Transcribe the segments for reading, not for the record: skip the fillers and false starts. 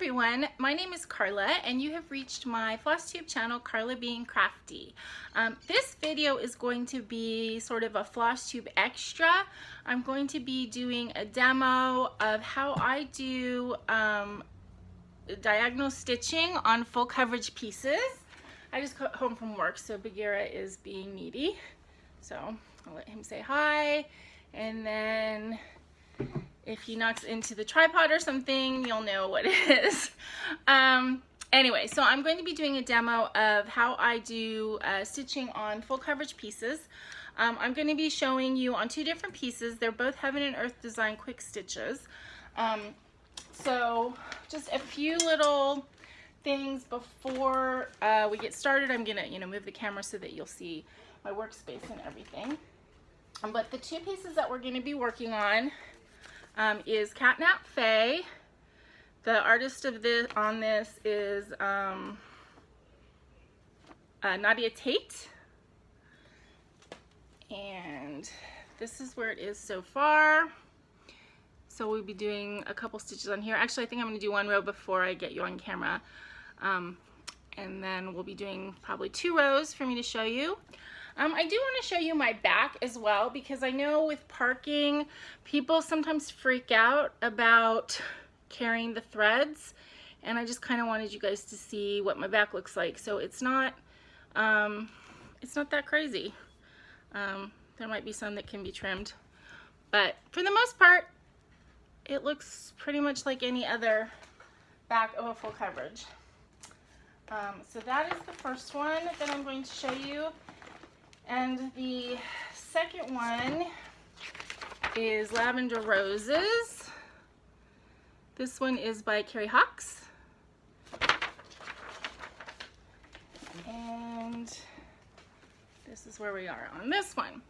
everyone, my name is Carla and you have reached my FlossTube channel, Carla Being Crafty. This video is going to be sort of a FlossTube extra. I'm going to be doing a demo of how I do diagonal stitching on full coverage pieces. I just got home from work, so Bagheera is being needy. So I'll let him say hi, and then if he knocks into the tripod or something, you'll know what it is. Anyway, so I'm going to be doing a demo of how I do stitching on full coverage pieces. I'm going to be showing you on two different pieces. They're both Heaven and Earth Design quick stitches. So just a few little things before we get started. I'm going to move the camera so that you'll see my workspace and everything. But the two pieces that we're going to be working on is Nap Fae. The artist of this is Nadia Tate, and this is where it is so far. So we'll be doing a couple stitches on here. Actually, I think I'm going to do one row before I get you on camera, and then we'll be doing probably 2 rows for me to show you. I do want to show you my back as well, because I know with parking, people sometimes freak out about carrying the threads, and I just kind of wanted you guys to see what my back looks like. So it's not that crazy. There might be some that can be trimmed, but for the most part, it looks pretty much like any other back of a full coverage. So that is the first one that I'm going to show you. And the second one is Lavender Roses. This one is by Carrie Hawks. And this is where we are on this one.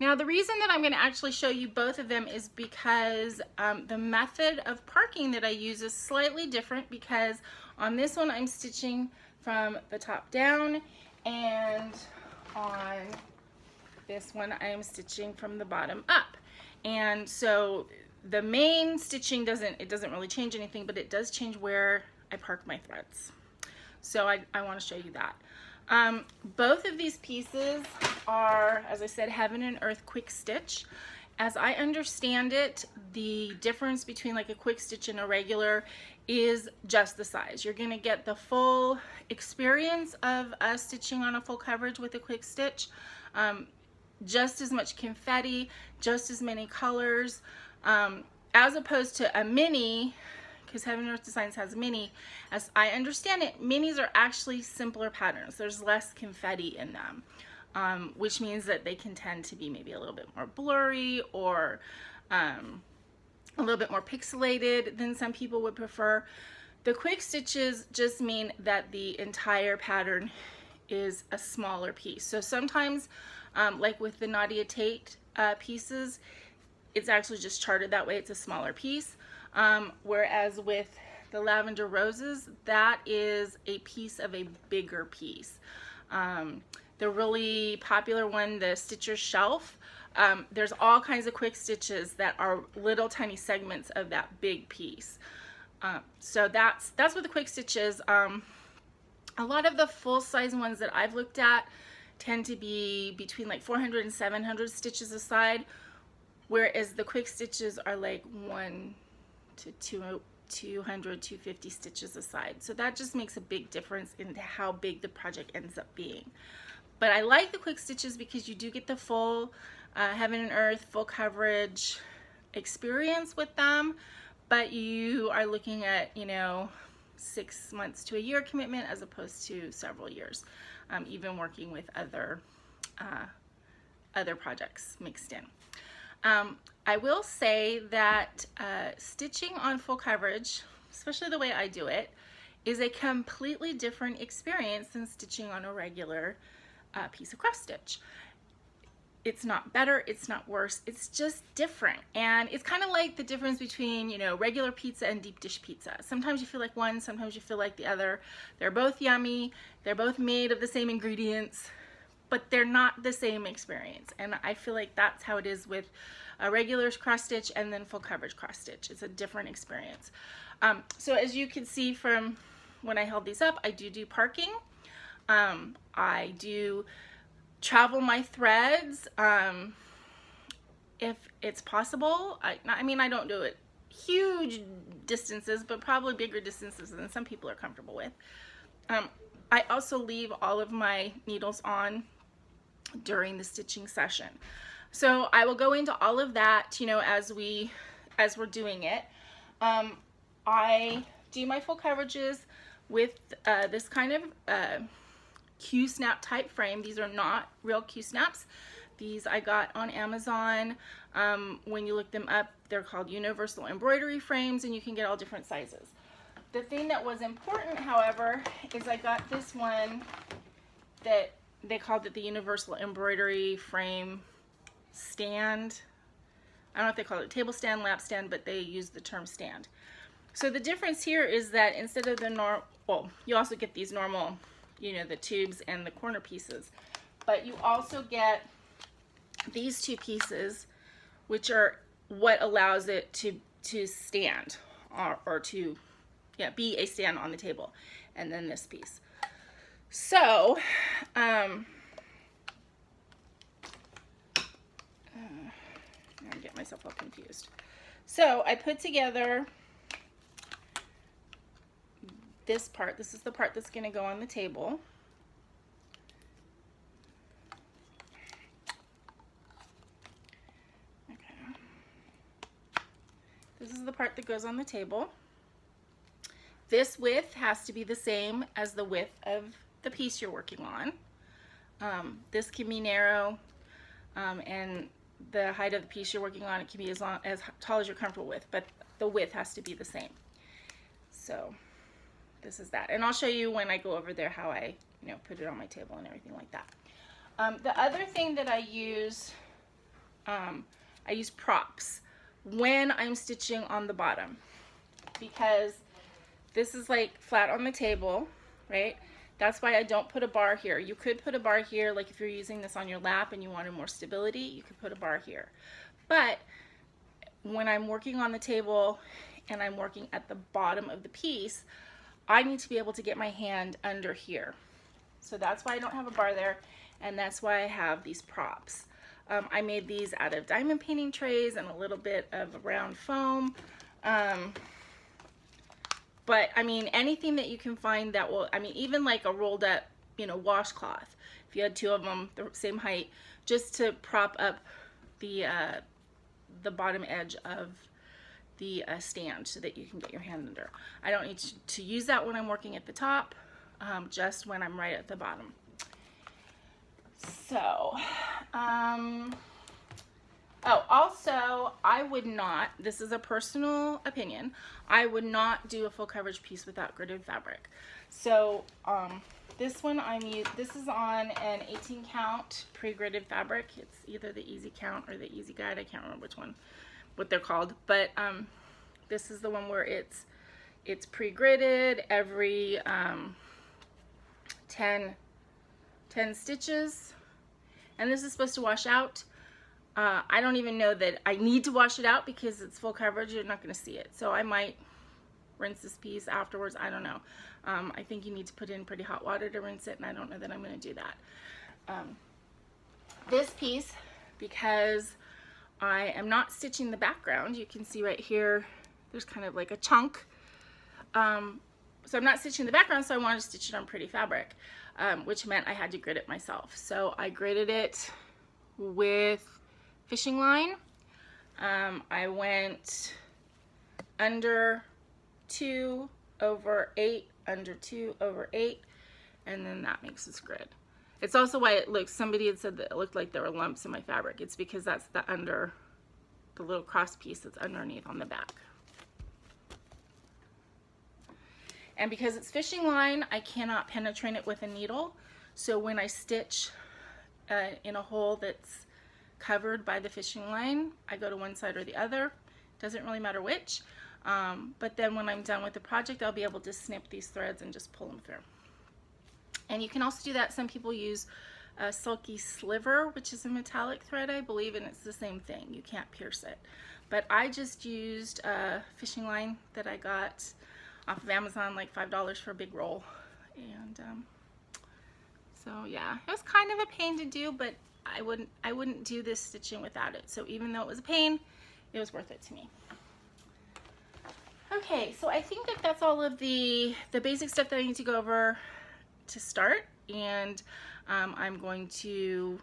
Now, the reason that I'm going to actually show you both of them is because the method of parking that I use is slightly different, because on this one I'm stitching from the top down, and on this one I am stitching from the bottom up. And so the main stitching doesn't really change anything, but it does change where I park my threads. So I want to show you that. Both of these pieces are, as I said, Heaven and Earth quick stitch. As I understand it, the difference between like a quick stitch and a regular is just the size. You're going to get the full experience of stitching on a full coverage with a quick stitch. Just as much confetti, just as many colors, as opposed to a mini, because Heaven and Earth Designs has mini. As I understand it, minis are actually simpler patterns. There's less confetti in them. Which means that they can tend to be maybe a little bit more blurry, or a little bit more pixelated than some people would prefer. The quick stitches just mean that the entire pattern is a smaller piece. So sometimes, like with the Nadia Tate pieces, it's actually just charted that way. It's a smaller piece. Whereas with the Lavender Roses, that is a piece of a bigger piece. The really popular one, the Stitcher's Shelf, there's all kinds of quick stitches that are little tiny segments of that big piece. So that's what the quick stitch is. A lot of the full-size ones that I've looked at tend to be between like 400 and 700 stitches a side, whereas the quick stitches are like 1 to 200, 250 stitches a side. So that just makes a big difference in how big the project ends up being. But I like the quick stitches because you do get the full Heaven and Earth full coverage experience with them, but you are looking at 6 months to a year commitment as opposed to several years, even working with other projects mixed in. I will say that stitching on full coverage, especially the way I do it, is a completely different experience than stitching on a regular piece of cross stitch. It's not better, it's not worse, it's just different. And it's kind of like the difference between, regular pizza and deep dish pizza. Sometimes you feel like one, sometimes you feel like the other. They're both yummy, they're both made of the same ingredients, but they're not the same experience. And I feel like that's how it is with a regular cross stitch and then full coverage cross stitch. It's a different experience. So as you can see from when I held these up, I do parking. I do travel my threads if it's possible. I mean, I don't do it huge distances, but probably bigger distances than some people are comfortable with. I also leave all of my needles on during the stitching session. So I will go into all of that, you know, as we're doing it. I do my full coverages with this kind of Q-snap type frame. These are not real Q-snaps. These I got on Amazon. When you look them up, they're called universal embroidery frames, and you can get all different sizes. The thing that was important, however, is I got this one that they called it the universal embroidery frame stand. I don't know if they call it table stand, lap stand, but they use the term stand. So the difference here is that instead of the normal, well, you also get these normal, you know, the tubes and the corner pieces, but you also get these two pieces, which are what allows it to stand or to, yeah, be a stand on the table, and then this piece. So I'm gonna get myself all confused. So I put together this part. This is the part that's going to go on the table. Okay. This is the part that goes on the table. This width has to be the same as the width of the piece you're working on. This can be narrow, and the height of the piece you're working on, it can be as tall as you're comfortable with, but the width has to be the same. So this is that, and I'll show you when I go over there how I, you know, put it on my table and everything like that. The other thing that I use props when I'm stitching on the bottom, because this is like flat on the table, right? That's why I don't put a bar here. You could put a bar here, like if you're using this on your lap and you wanted more stability, you could put a bar here. But when I'm working on the table and I'm working at the bottom of the piece, I need to be able to get my hand under here. So that's why I don't have a bar there, and that's why I have these props. I made these out of diamond painting trays and a little bit of round foam. But I mean, anything that you can find that will, I mean, even like a rolled up, you know, washcloth, if you had two of them the same height, just to prop up the bottom edge of the stand so that you can get your hand under. I don't need to use that when I'm working at the top, just when I'm right at the bottom. So, oh, also, I would not, this is a personal opinion, I would not do a full coverage piece without gridded fabric. So, this one this is on an 18 count pre-gridded fabric. It's either the Easy Count or the Easy Guide. I can't remember which one, what they're called. But this is the one where it's pre-gridded every 10 stitches. And this is supposed to wash out. I don't even know that I need to wash it out because it's full coverage. You're not going to see it. So I might rinse this piece afterwards. I don't know. I think you need to put in pretty hot water to rinse it, and I don't know that I'm going to do that. This piece, because I am not stitching the background, you can see right here, there's kind of like a chunk. So I'm not stitching the background, so I wanted to stitch it on pretty fabric, which meant I had to grid it myself. So I gridded it with fishing line. I went under 2 over 8, under 2 over 8, and then that makes this grid. It's also why it looks, somebody had said that it looked like there were lumps in my fabric. It's because that's the little cross piece that's underneath on the back. And because it's fishing line, I cannot penetrate it with a needle. So when I stitch in a hole that's covered by the fishing line, I go to one side or the other. Doesn't really matter which. But then when I'm done with the project, I'll be able to snip these threads and just pull them through. And you can also do that. Some people use a Silky Sliver, which is a metallic thread, I believe, and it's the same thing. You can't pierce it. but I just used a fishing line that I got off of Amazon, like $5 for a big roll. And so yeah, it was kind of a pain to do, but I wouldn't do this stitching without it. So even though it was a pain, it was worth it to me. Okay, so I think that that's all of the basic stuff that I need to go over to start, and I'm going to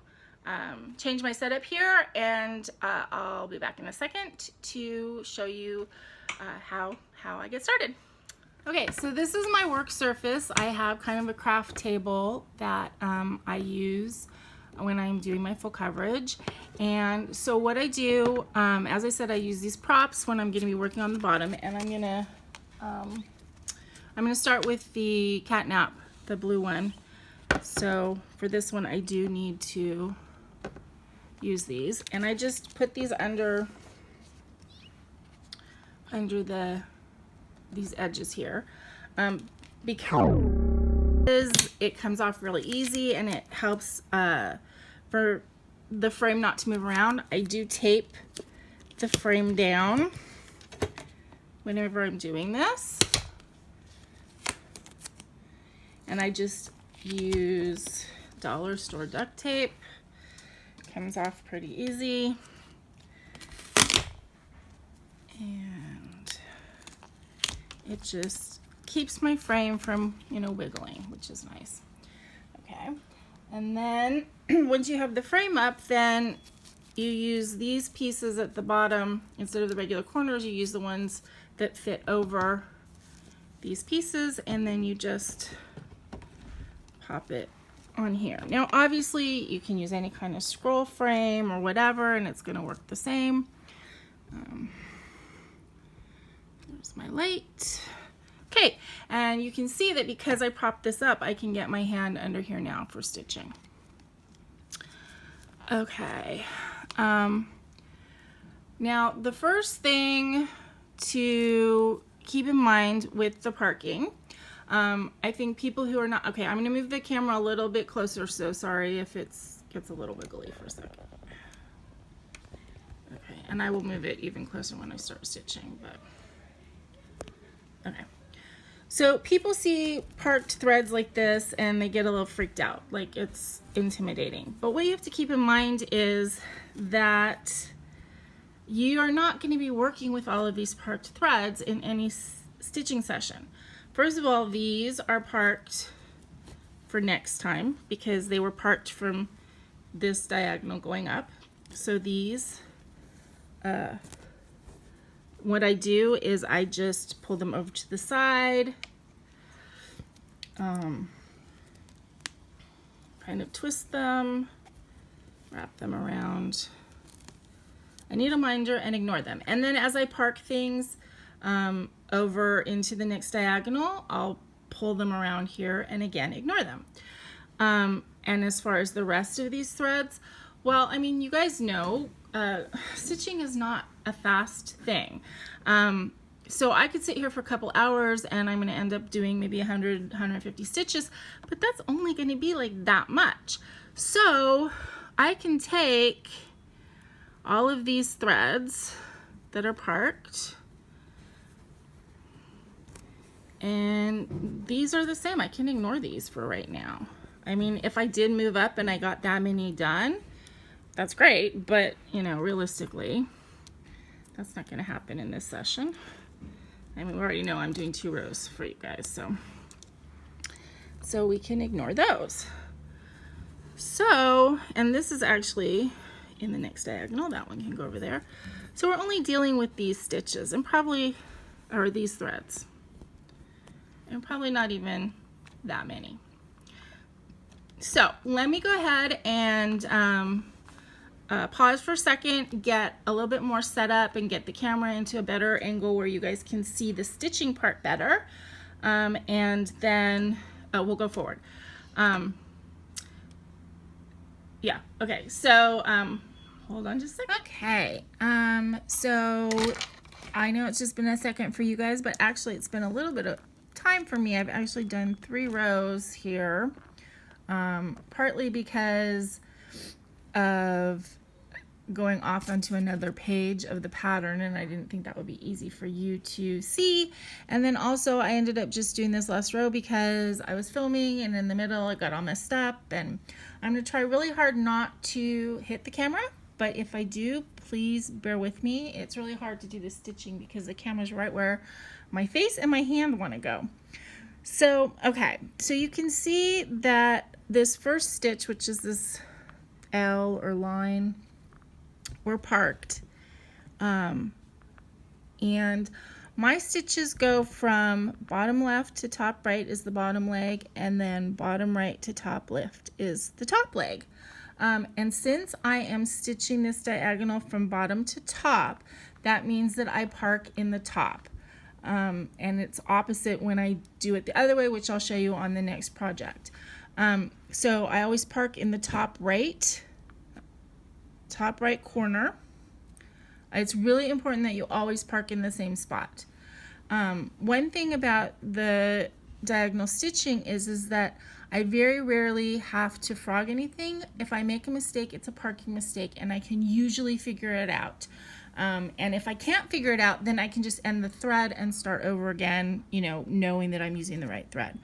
change my setup here, and I'll be back in a second to show you how I get started. Okay, so this is my work surface. I have kind of a craft table that I use when I'm doing my full coverage. And so what I do, as I said, I use these props when I'm going to be working on the bottom, and I'm gonna start with the catnap, the blue one. So for this one, I do need to use these, and I just put these under these edges here, because it comes off really easy and it helps for the frame not to move around. I do tape the frame down whenever I'm doing this, and I just use dollar store duct tape. Comes off pretty easy, and it just keeps my frame from, you know, wiggling, which is nice. Okay, and then once you have the frame up, then you use these pieces at the bottom. Instead of the regular corners, you use the ones that fit over these pieces, and then you just pop it on here. Now obviously you can use any kind of scroll frame or whatever, and it's going to work the same. There's my light. Okay, and you can see that because I propped this up, I can get my hand under here now for stitching. Okay, now the first thing to keep in mind with the parking, I think people who are not, okay, I'm going to move the camera a little bit closer, so sorry if it gets a little wiggly for a second. Okay, and I will move it even closer when I start stitching, but okay. So people see parked threads like this and they get a little freaked out, like it's intimidating. But what you have to keep in mind is that you are not going to be working with all of these parked threads in any stitching session. First of all, these are parked for next time because they were parked from this diagonal going up. So these, what I do is I just pull them over to the side, kind of twist them, wrap them around a needle minder, and ignore them. And then as I park things over into the next diagonal, I'll pull them around here and again ignore them. And as far as the rest of these threads, well, I mean, you guys know stitching is not a fast thing. So I could sit here for a couple hours and I'm going to end up doing maybe 100, 150 stitches, but that's only going to be like that much. So I can take all of these threads that are parked, and these are the same. I can ignore these for right now. I mean, if I did move up and I got that many done, that's great, but you know, realistically, that's not going to happen in this session. I mean, we already know I'm doing 2 rows for you guys, so we can ignore those. So, and this is actually in the next diagonal, that one can go over there. So we're only dealing with these stitches and probably, or these threads, and probably not even that many. So let me go ahead and pause for a second, get a little bit more set up, and get the camera into a better angle where you guys can see the stitching part better, and then we'll go forward. Yeah, okay, so hold on just a second. Okay, so I know it's just been a second for you guys, but actually it's been a little bit of time for me. I've actually done 3 rows here, partly because of going off onto another page of the pattern, and I didn't think that would be easy for you to see. And then also I ended up just doing this last row because I was filming, and in the middle it got all messed up, and I'm going to try really hard not to hit the camera, but if I do, please bear with me. It's really hard to do this stitching because the camera's right where my face and my hand want to go. So okay, so you can see that this first stitch, which is this L or line, we're parked, and my stitches go from bottom left to top right is the bottom leg, and then bottom right to top left is the top leg. And since I am stitching this diagonal from bottom to top, that means that I park in the top, and it's opposite when I do it the other way, which I'll show you on the next project. So I always park in the top right corner. It's really important that you always park in the same spot. One thing about the diagonal stitching is that I very rarely have to frog anything. If I make a mistake, it's a parking mistake, and I can usually figure it out. And if I can't figure it out, then I can just end the thread and start over again, you know, knowing that I'm using the right thread.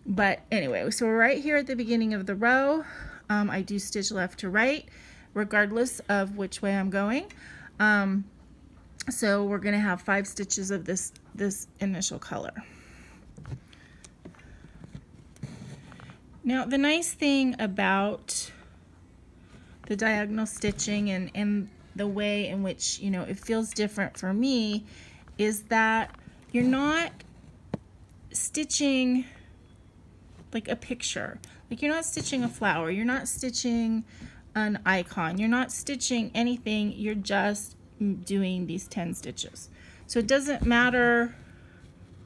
But anyway, so we're right here at the beginning of the row. I do stitch left to right, regardless of which way I'm going. So we're going to have 5 stitches of this initial color. Now, the nice thing about the diagonal stitching and the way in which, you know, it feels different for me is that you're not stitching like a picture. Like, you're not stitching a flower, you're not stitching an icon, you're not stitching anything, you're just doing these 10 stitches. So it doesn't matter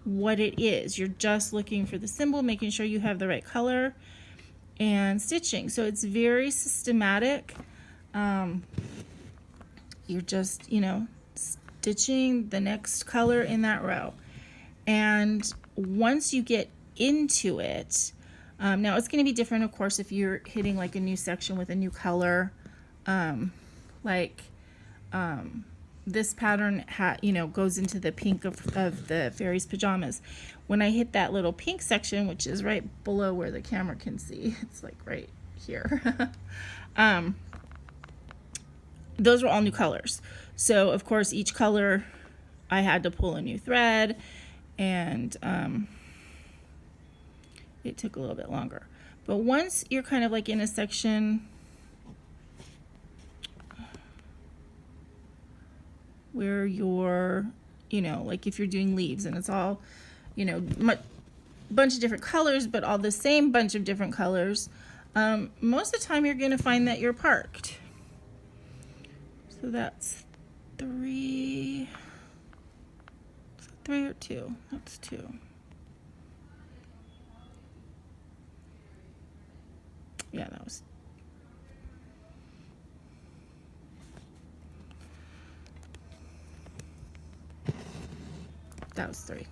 what it is, you're just looking for the symbol, making sure you have the right color, and stitching. So it's very systematic. You're just, you know, stitching the next color in that row. And once you get into it, now it's going to be different, of course, if you're hitting like a new section with a new color, this pattern you know, goes into the pink of the fairy's pajamas. When I hit that little pink section, which is right below where the camera can see, it's like right here. Those were all new colors. So of course each color I had to pull a new thread, and it took a little bit longer. But once you're kind of like in a section where you're, you know, like if you're doing leaves and it's all, you know, bunch of different colors, but all the same bunch of different colors, most of the time you're going to find that you're parked. So that's 3. Is that 3 or 2? That's 2. Yeah, that was. That was 3.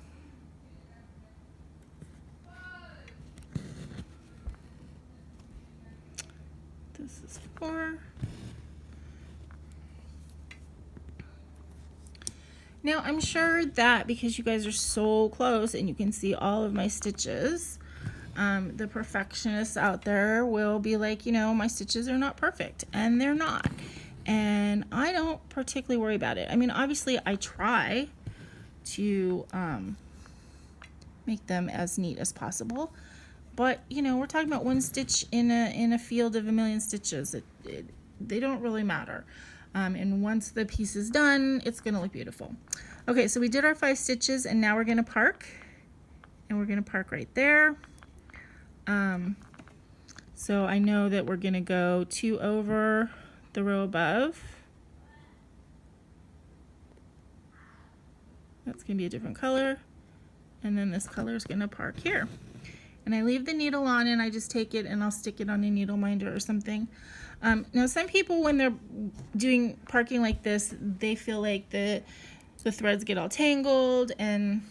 This is 4. Now I'm sure that because you guys are so close and you can see all of my stitches, the perfectionists out there will be like, you know, my stitches are not perfect, and they're not. And I don't particularly worry about it. I mean, obviously I try to make them as neat as possible, but you know, we're talking about one stitch in a field of a million stitches. They don't really matter. And once the piece is done, it's gonna look beautiful. Okay, so we did our 5 stitches, and now we're gonna park, and we're gonna park right there. So I know that we're gonna go 2 over the row above. That's gonna be a different color, and then this color is gonna park here. And I leave the needle on, and I just take it and I'll stick it on a needle minder or something. Now some people, when they're doing parking like this, they feel like the threads get all tangled, and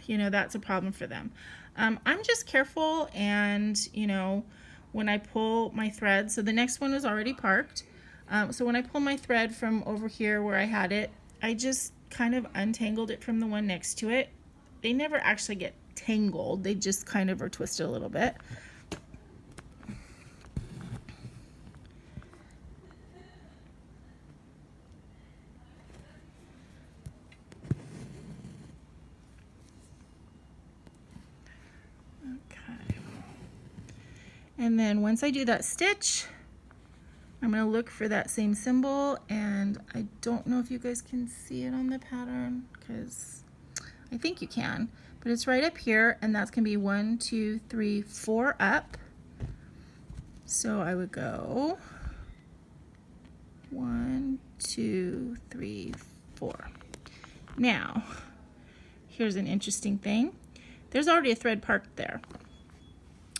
you know, that's a problem for them. I'm just careful, and you know, when I pull my thread, so the next one is already parked, So when I pull my thread from over here where I had it, I just kind of untangled it from the one next to it. They never actually get tangled, they just kind of are twisted a little bit. Okay. And then once I do that stitch, I'm going to look for that same symbol, and I don't know if you guys can see it on the pattern, because I think you can, but it's right up here, and that's going to be 1, 2, 3, 4 up. So I would go 1, 2, 3, 4. Now, here's an interesting thing. There's already a thread parked there.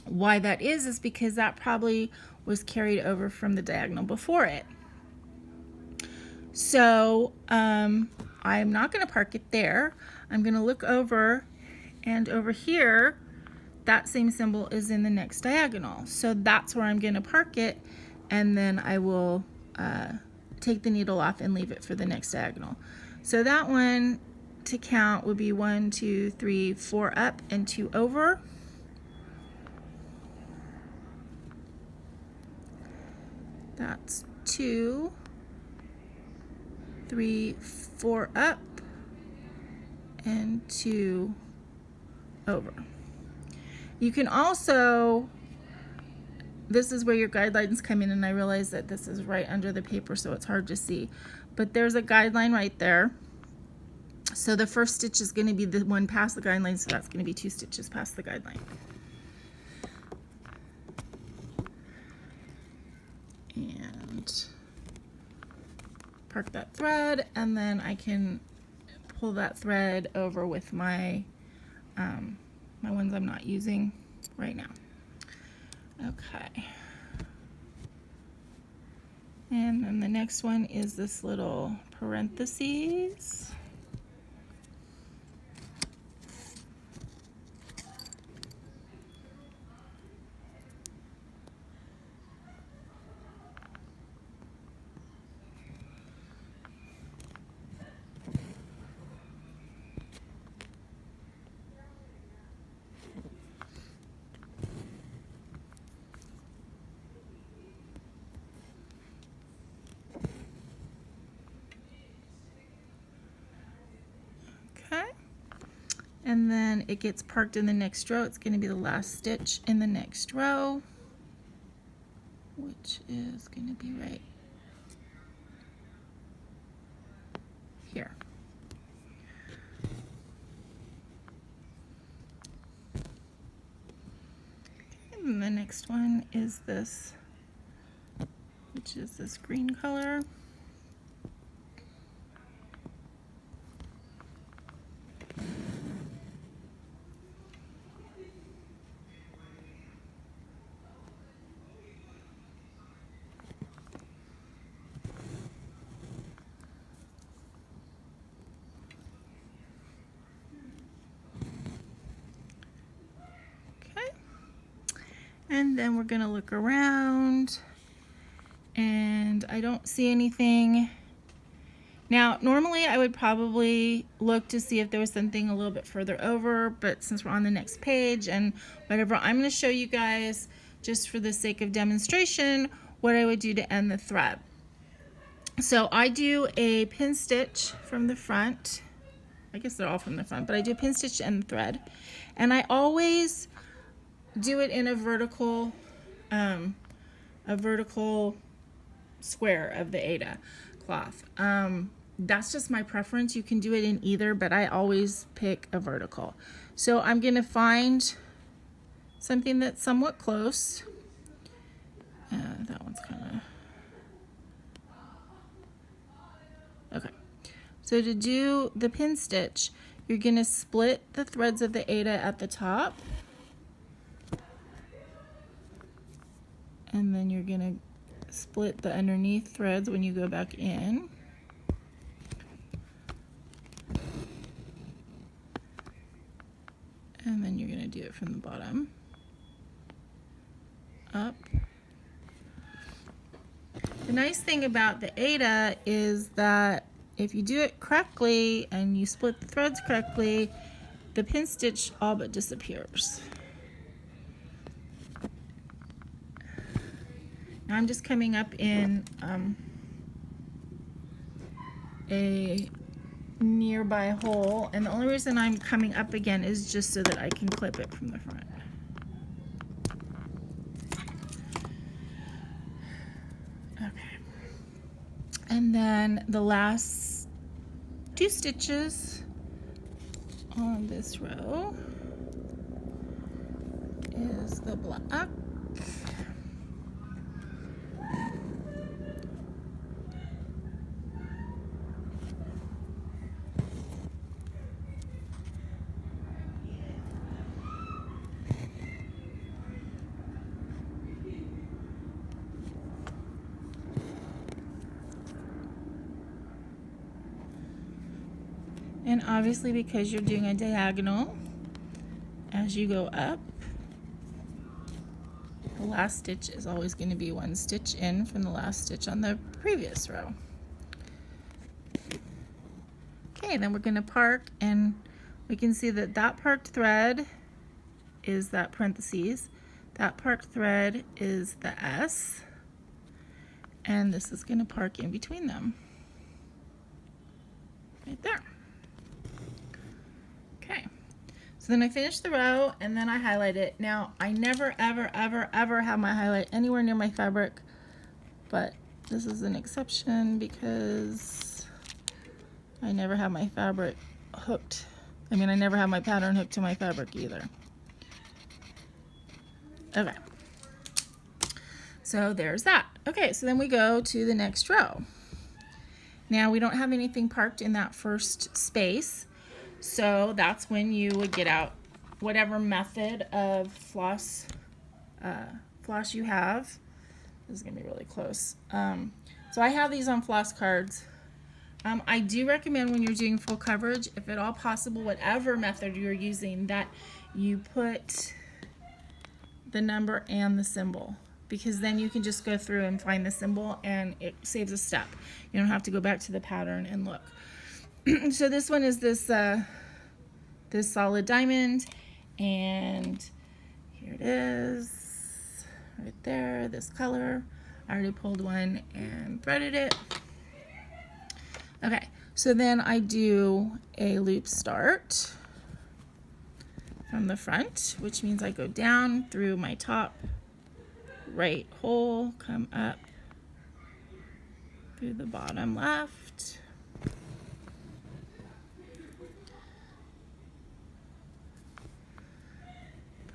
Why that is because that probably was carried over from the diagonal before it. So I'm not going to park it there. I'm going to look over, and over here that same symbol is in the next diagonal. So that's where I'm going to park it, and then I will take the needle off and leave it for the next diagonal. So that one to count would be 1, 2, 3, 4 up and 2 over. That's 2, 3, 4 up and 2 over. You can also, this is where your guidelines come in, and I realize that this is right under the paper so it's hard to see, but there's a guideline right there. So the first stitch is going to be the one past the guideline, so that's going to be 2 stitches past the guideline. And park that thread, and then I can pull that thread over with my my ones I'm not using right now. Okay. And then the next one is this little parentheses. And then it gets parked in the next row. It's going to be the last stitch in the next row, which is going to be right here. And the next one is this, which is this green color. And then we're going to look around, and I don't see anything. Now, normally I would probably look to see if there was something a little bit further over, but since we're on the next page and whatever, I'm going to show you guys, just for the sake of demonstration, what I would do to end the thread. So I do a pin stitch from the front. I guess they're all from the front, but I do a pin stitch to end the thread. And I always do it in a vertical square of the Aida cloth. That's just my preference. You can do it in either, but I always pick a vertical. So I'm going to find something that's somewhat close. That one's kind of... Okay. So to do the pin stitch, you're going to split the threads of the Aida at the top. And then you're going to split the underneath threads when you go back in. And then you're going to do it from the bottom up. The nice thing about the Aida is that if you do it correctly and you split the threads correctly, the pin stitch all but disappears. Now I'm just coming up in a nearby hole, and the only reason I'm coming up again is just so that I can clip it from the front. Okay. And then the last 2 stitches on this row is the black. And obviously, because you're doing a diagonal, as you go up, the last stitch is always going to be 1 stitch in from the last stitch on the previous row. Okay, then we're going to park, and we can see that that parked thread is that parentheses, that parked thread is the S, and this is going to park in between them, right there. Okay, so then I finish the row and then I highlight it. Now I never ever ever ever have my highlight anywhere near my fabric, but this is an exception because I never have my fabric hooked. I mean, I never have my pattern hooked to my fabric either. Okay, so there's that. Okay, so then we go to the next row. Now we don't have anything parked in that first space, so that's when you would get out whatever method of floss you have. This is gonna be really close. So I have these on floss cards. I do recommend when you're doing full coverage, if at all possible, whatever method you're using, that you put the number and the symbol, because then you can just go through and find the symbol and it saves a step. You don't have to go back to the pattern and look. So this one is this this solid diamond, and here it is right there, this color. I already pulled one and threaded it. Okay, so then I do a loop start from the front, which means I go down through my top right hole, come up through the bottom left,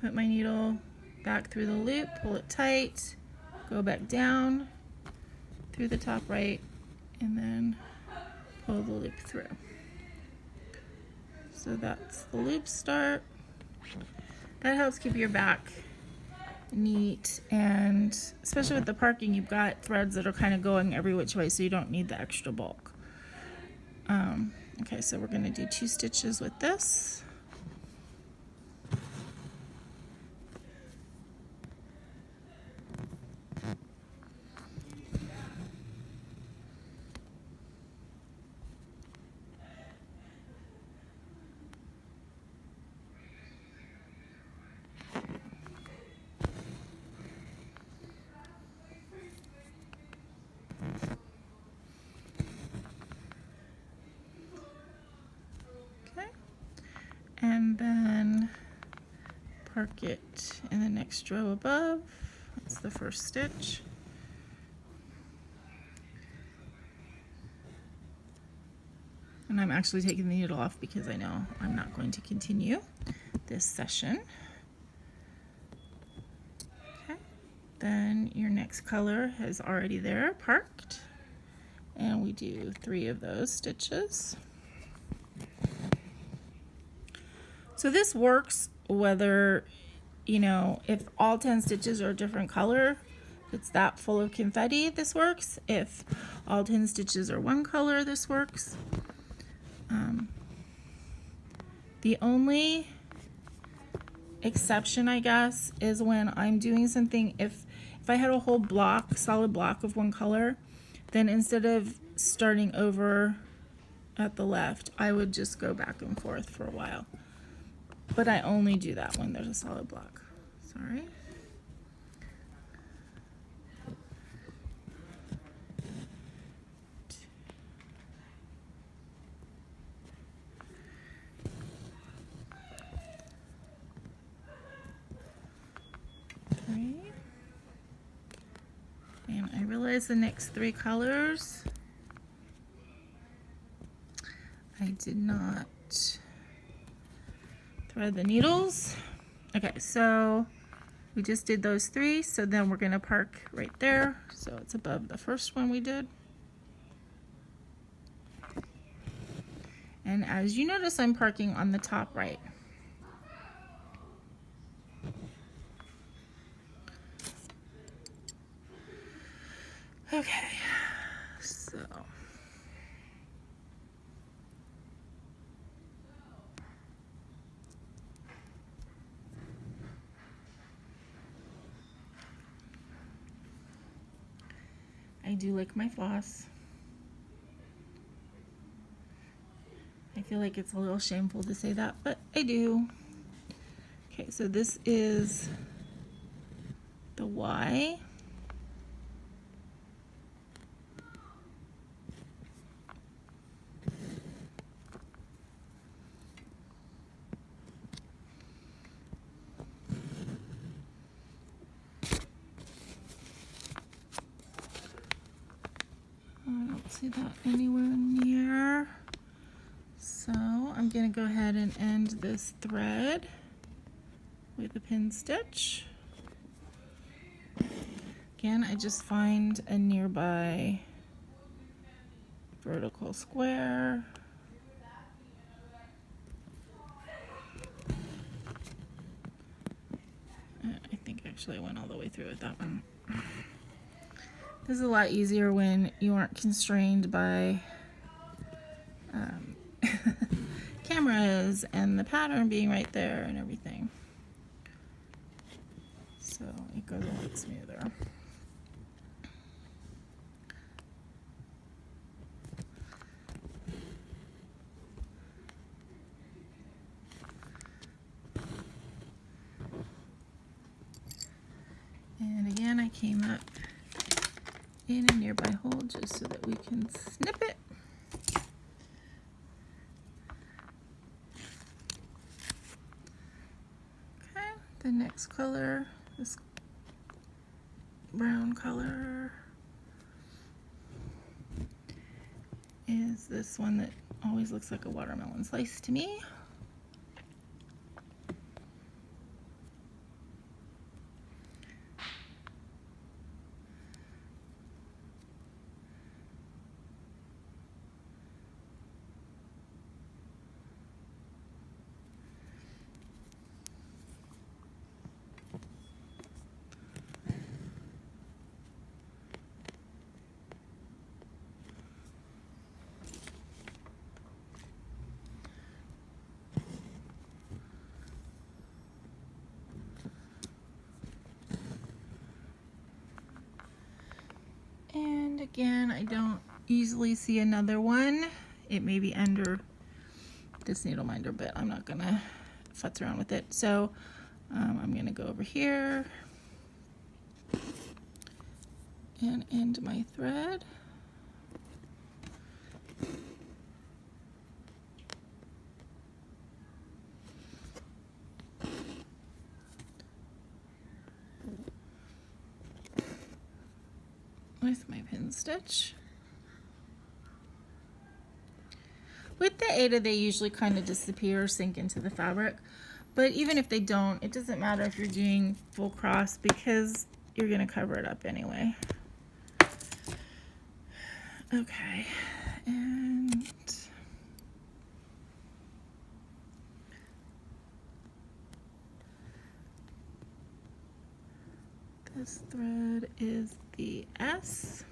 put my needle back through the loop, pull it tight, go back down through the top right, and then pull the loop through. So that's the loop start. That helps keep your back neat, and especially with the parking, you've got threads that are kind of going every which way, so you don't need the extra bulk. Okay, so we're going to do 2 stitches with this. And then park it in the next row above. That's the first stitch. And I'm actually taking the needle off because I know I'm not going to continue this session. Okay, then your next color is already there, parked. And we do 3 of those stitches. So this works whether, you know, if all 10 stitches are a different color, if it's that full of confetti, this works. If all 10 stitches are one color, this works. The only exception, I guess, is when I'm doing something, if I had a whole block, solid block of one color, then instead of starting over at the left, I would just go back and forth for a while. But I only do that when there's a solid block. Sorry. And I realize the next 3 colors, I did not thread the needles. Okay, so we just did those 3, so then we're going to park right there, so it's above the first one we did. And as you notice, I'm parking on the top right. Okay, so I do like my floss. I feel like it's a little shameful to say that, but I do. Okay, so this is the Y. I don't see that anywhere near. So I'm going to go ahead and end this thread with a pin stitch. Again, I just find a nearby vertical square. I think actually I went all the way through with that one. This is a lot easier when you aren't constrained by cameras and the pattern being right there and everything. So it goes a lot smoother. And again, I came up in a nearby hole just so that we can snip it. Okay, the next color, this brown color, is this one that always looks like a watermelon slice to me. And again, I don't easily see another one. It may be under this needle minder, but I'm not gonna futz around with it. So I'm gonna go over here and end my thread. With my pin stitch. With the Aida, they usually kind of disappear or sink into the fabric, but even if they don't, it doesn't matter if you're doing full cross because you're going to cover it up anyway. Okay, and this thread is the S.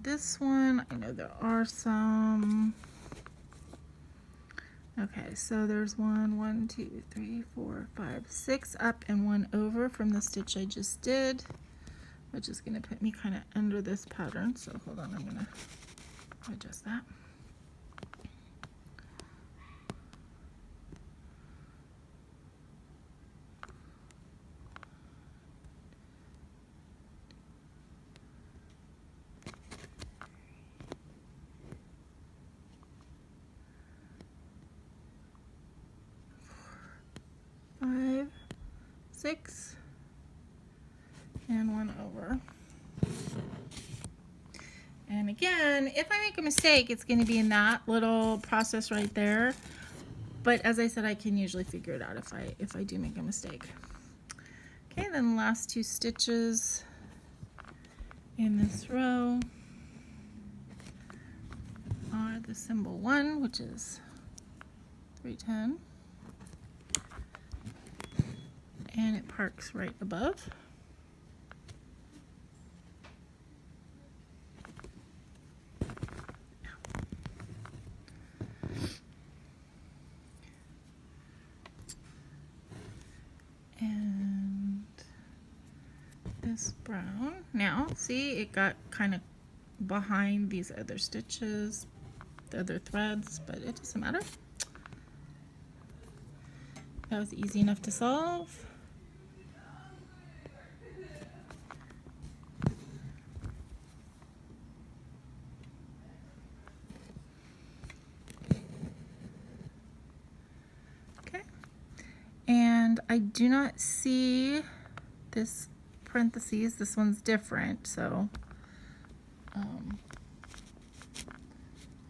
this one, I know there are some. Okay, so there's 1, 2, 3, 4, 5, 6 up and 1 over from the stitch I just did, which is going to put me kind of under this pattern. So hold on, I'm going to adjust that. Five, 6, and 1 over. And again, if I make a mistake, it's going to be in that little process right there. But as I said, I can usually figure it out if I do make a mistake. Okay, then the last 2 stitches in this row are the symbol 1, which is 310. And it parks right above. And this brown, now see, it got kind of behind these other stitches, the other threads, but it doesn't matter. That was easy enough to solve. And I do not see this parentheses. This one's different, so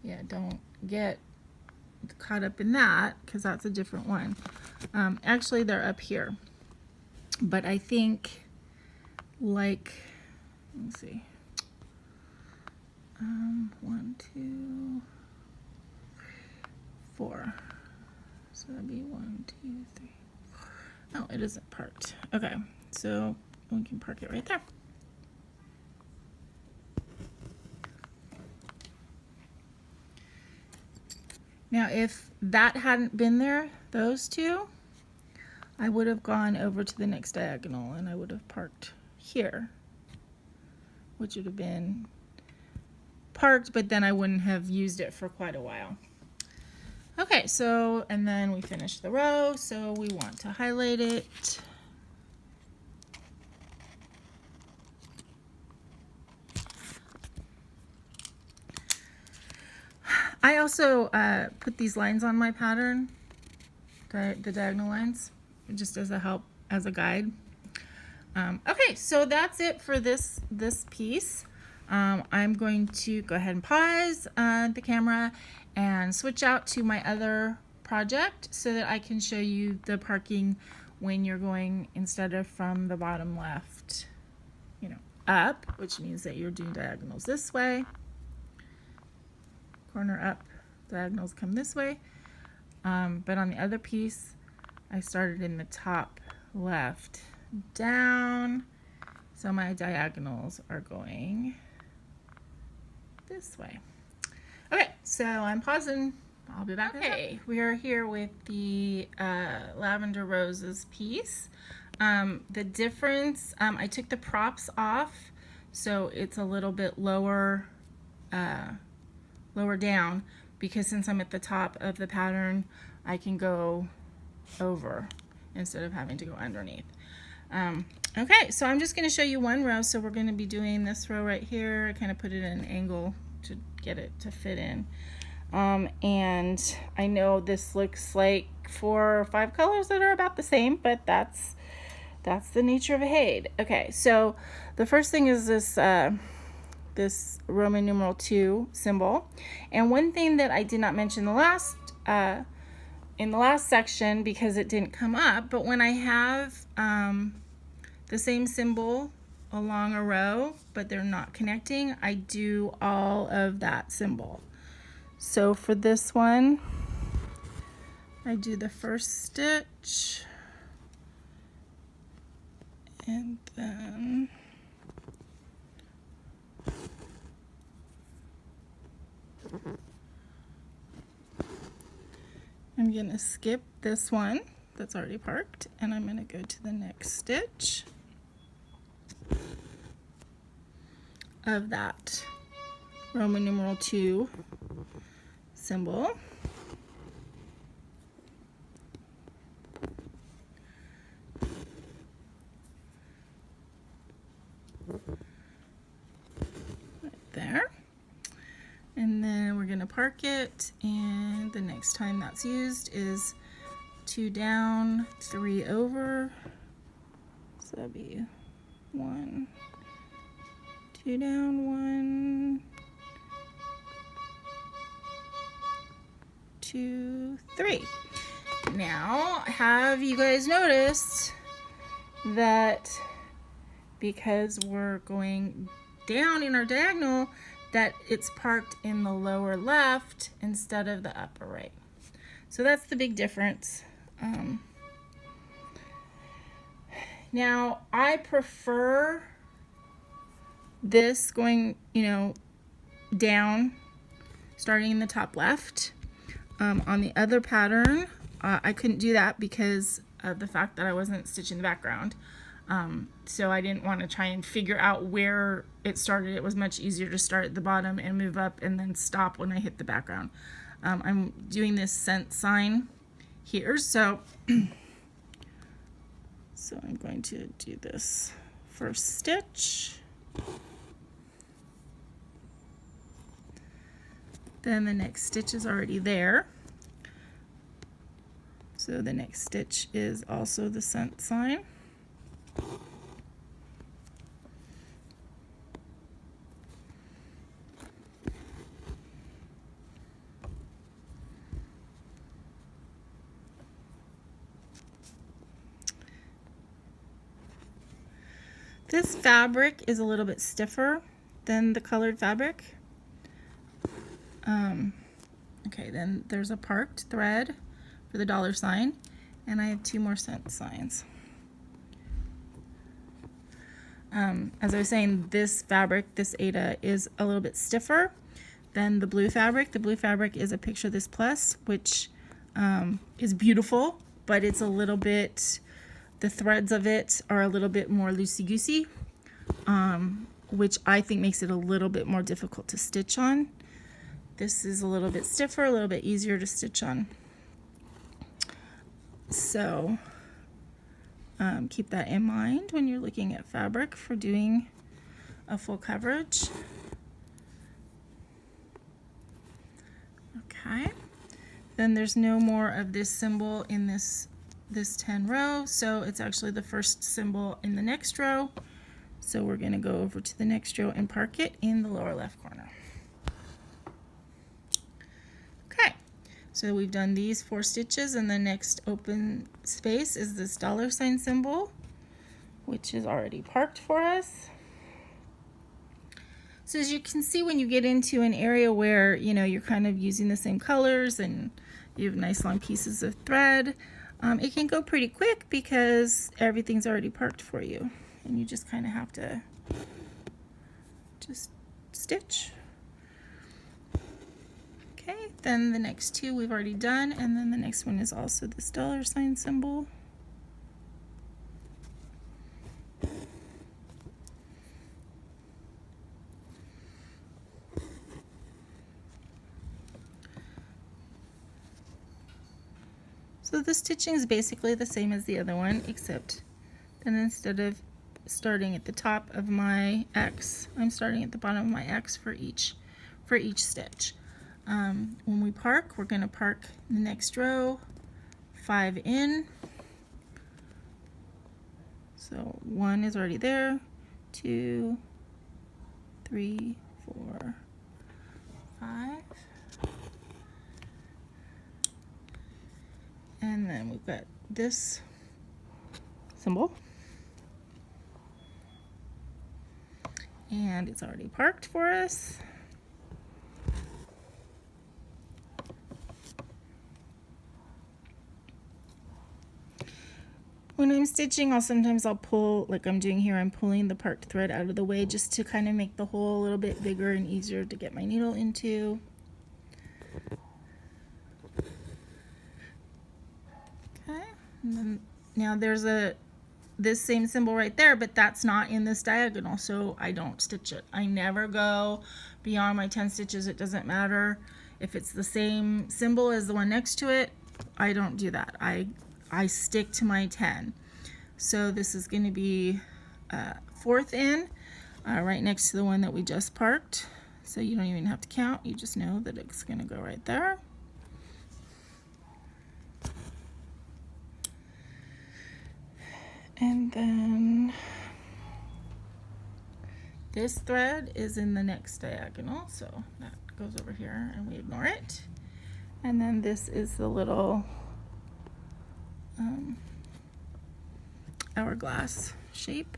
yeah, don't get caught up in that because that's a different one. Actually, they're up here, but I think, like, let me see, 1, 2, 4. So that'd be 1, 2, 3. Oh, it isn't parked. Okay, so we can park it right there. Now, if that hadn't been there, those 2, I would have gone over to the next diagonal and I would have parked here, which would have been parked, but then I wouldn't have used it for quite a while. Okay, so, and then we finish the row, so we want to highlight it. I also put these lines on my pattern, the diagonal lines, just as a help, as a guide. Okay, so that's it for this piece. I'm going to go ahead and pause the camera and switch out to my other project so that I can show you the parking when you're going, instead of from the bottom left, you know, up, which means that you're doing diagonals this way, corner up, diagonals come this way. But on the other piece, I started in the top left down, so my diagonals are going this way. Okay, so I'm pausing. I'll be back. Okay, we are here with the Lavender Roses piece. The difference, I took the props off, so it's a little bit lower, lower down, because since I'm at the top of the pattern, I can go over instead of having to go underneath. Okay, so I'm just going to show you one row. So we're going to be doing this row right here. I kind of put it at an angle to get it to fit in. And I know this looks like 4 or 5 colors that are about the same, but that's the nature of a Haid. Okay, so the first thing is this this Roman numeral 2 symbol. And one thing that I did not mention in the last section because it didn't come up, but when I have the same symbol along a row, but they're not connecting, I do all of that symbol. So for this one, I do the first stitch, and then I'm going to skip this one that's already parked, and I'm going to go to the next stitch of that Roman numeral 2 symbol. Right there. And then we're going to park it, and the next time that's used is 2 down, 3 over. So that'd be 1, 2 down, 1, 2, 3. Now, have you guys noticed that because we're going down in our diagonal, that it's parked in the lower left instead of the upper right? So that's the big difference. Now, I prefer this going, down, starting in the top left. On the other pattern, I couldn't do that because of the fact that I wasn't stitching the background. So I didn't want to try and figure out where it started. It was much easier to start at the bottom and move up and then stop when I hit the background. I'm doing this cent sign here, so I'm going to do this first stitch. Then the next stitch is already there. So the next stitch is also the cent sign. This fabric is a little bit stiffer than the colored fabric. Okay, then there's a parked thread for the dollar sign, and I have 2 more cent signs. As I was saying, this fabric, this Aida, is a little bit stiffer than the blue fabric. The blue fabric is a Picture This Plus, which is beautiful, but it's a little bit, the threads of it are a little bit more loosey-goosey, which I think makes it a little bit more difficult to stitch on. This is a little bit stiffer, a little bit easier to stitch on. So keep that in mind when you're looking at fabric for doing a full coverage. Okay, then there's no more of this symbol in this 10 row, so it's actually the first symbol in the next row. So we're going to go over to the next row and park it in the lower left corner. Okay, so we've done these 4 stitches, and the next open space is this dollar sign symbol, which is already parked for us. So as you can see, when you get into an area where you're kind of using the same colors and you have nice long pieces of thread, it can go pretty quick because everything's already parked for you, and you just kind of have to just stitch. Okay, then the next 2 we've already done, and then the next one is also this dollar sign symbol. So the stitching is basically the same as the other one, except then instead of starting at the top of my X, I'm starting at the bottom of my X for each stitch. When we park, we're going to park the next row 5 in. So 1 is already there, 2, 3, 4, 5. And then we've got this symbol. And it's already parked for us. When I'm stitching, sometimes I'll pull, like I'm doing here, I'm pulling the parked thread out of the way just to kind of make the hole a little bit bigger and easier to get my needle into. Okay, and then now there's this same symbol right there, but that's not in this diagonal, so I don't stitch it. I never go beyond my 10 stitches. It doesn't matter if it's the same symbol as the one next to it. I don't do that. I stick to my 10. So this is going to be fourth in, right next to the one that we just parked. So you don't even have to count. You just know that it's going to go right there. And then this thread is in the next diagonal, so that goes over here and we ignore it. And then this is the little hourglass shape.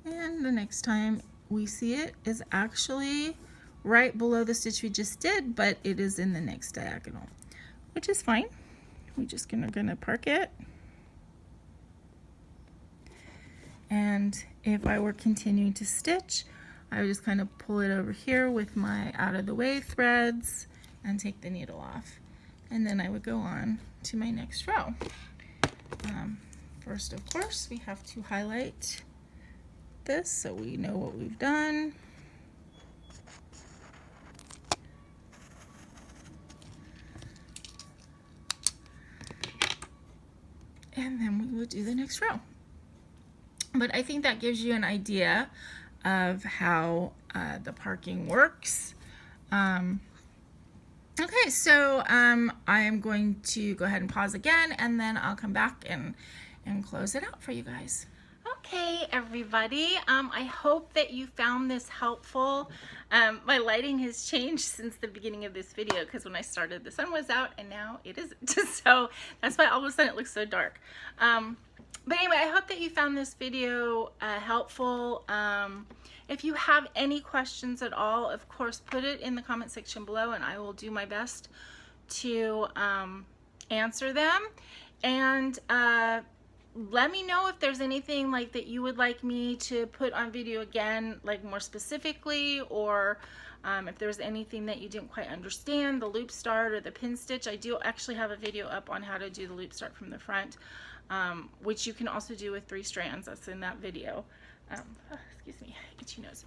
And the next time we see it is actually right below the stitch we just did, but it is in the next diagonal, which is fine. We're just gonna park it. And if I were continuing to stitch, I would just kind of pull it over here with my out of the way threads and take the needle off. And then I would go on to my next row. First, of course, we have to highlight this so we know what we've done. And then we would do the next row. But I think that gives you an idea of how the parking works. Okay, so I am going to go ahead and pause again, and then I'll come back and close it out for you guys. Okay, everybody, I hope that you found this helpful. My lighting has changed since the beginning of this video because when I started the sun was out and now it isn't. So that's why all of a sudden it looks so dark. But anyway, I hope that you found this video helpful. If you have any questions at all, of course, put it in the comment section below and I will do my best to answer them. And let me know if there's anything like that you would like me to put on video again, like more specifically, or if there's anything that you didn't quite understand, the loop start or the pin stitch. I do actually have a video up on how to do the loop start from the front, which you can also do with 3 strands. That's in that video. Excuse me, itchy nose.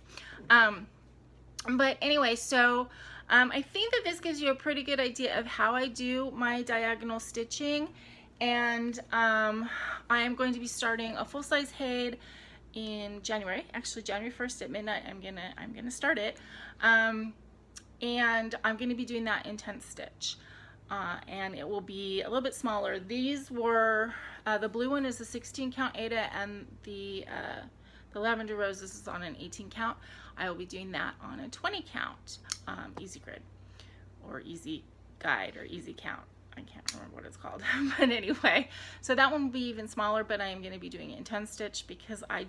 But anyway, so I think that this gives you a pretty good idea of how I do my diagonal stitching. And I am going to be starting a full-size Haid in January. Actually, January 1st at midnight. I'm gonna start it, and I'm gonna be doing that in 10th stitch, and it will be a little bit smaller. These were the blue one is a 16 count Aida, and the Lavender Roses is on an 18 count. I will be doing that on a 20 count easy grid or easy guide or easy count. I can't remember what it's called, but anyway, so that one will be even smaller, but I am going to be doing it in 10 stitch because I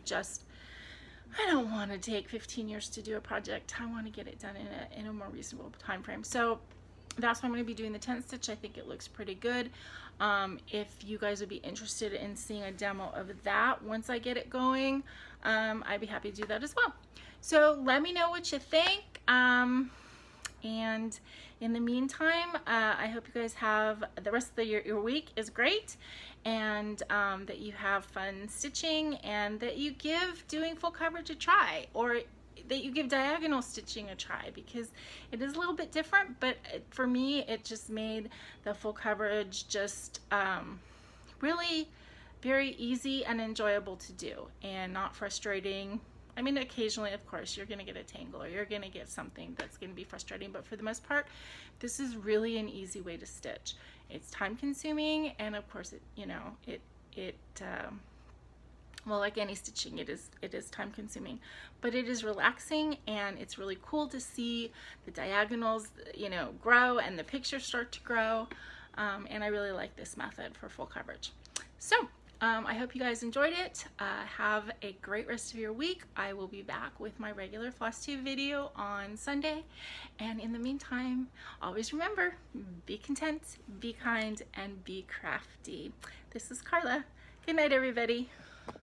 don't want to take 15 years to do a project. I want to get it done in a more reasonable time frame. So that's why I'm going to be doing the 10 stitch. I think it looks pretty good. If you guys would be interested in seeing a demo of that once I get it going, I'd be happy to do that as well. So let me know what you think. And in the meantime, I hope you guys have the rest of your week is great, and that you have fun stitching, and that you give doing full coverage a try, or that you give diagonal stitching a try, because it is a little bit different, but for me it just made the full coverage just really very easy and enjoyable to do and not frustrating. I mean, occasionally, of course, you're going to get a tangle or you're going to get something that's going to be frustrating, but for the most part, this is really an easy way to stitch. It's time consuming, and of course, well, like any stitching, it is time consuming, but it is relaxing, and it's really cool to see the diagonals, grow and the pictures start to grow, and I really like this method for full coverage. So I hope you guys enjoyed it. Have a great rest of your week. I will be back with my regular FlossTube video on Sunday. And in the meantime, always remember, be content, be kind, and be crafty. This is Carla. Good night, everybody.